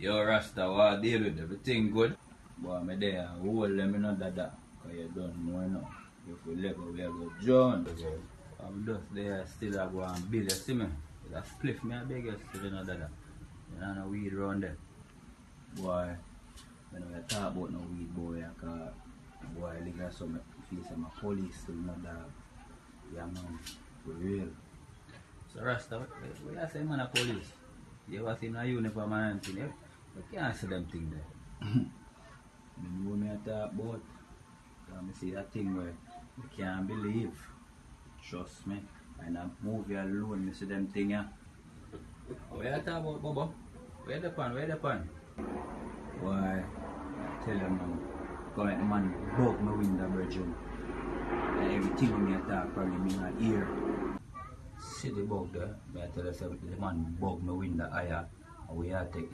Yo, Rasta, what deal with everything good? Boy, me there, hold them in under that. Because you don't know now. If we level, we have to join. I'm just there, still I go and build, you see me? That spliff me, I beg you, still in under that. You know, no weed around there. Boy, when we talk about no weed, boy, I call, boy, I live so me feel like my police still not dog. Yeah, man, for real. So, Rasta, what you say, man, a police? You ever seen a uniform and anything? You can't see them thing there. You know what I talk about? I see that thing where you can't believe. Trust me. And that movie alone, I see them thing here. What you talk about, Bobo? Where the pan? Where the pan? Why? I tell you, man. Come like the man broke my window, virgin. And everything when I talk probably me not ear. See the bug there? I tell you, the man broke my window higher. And we are take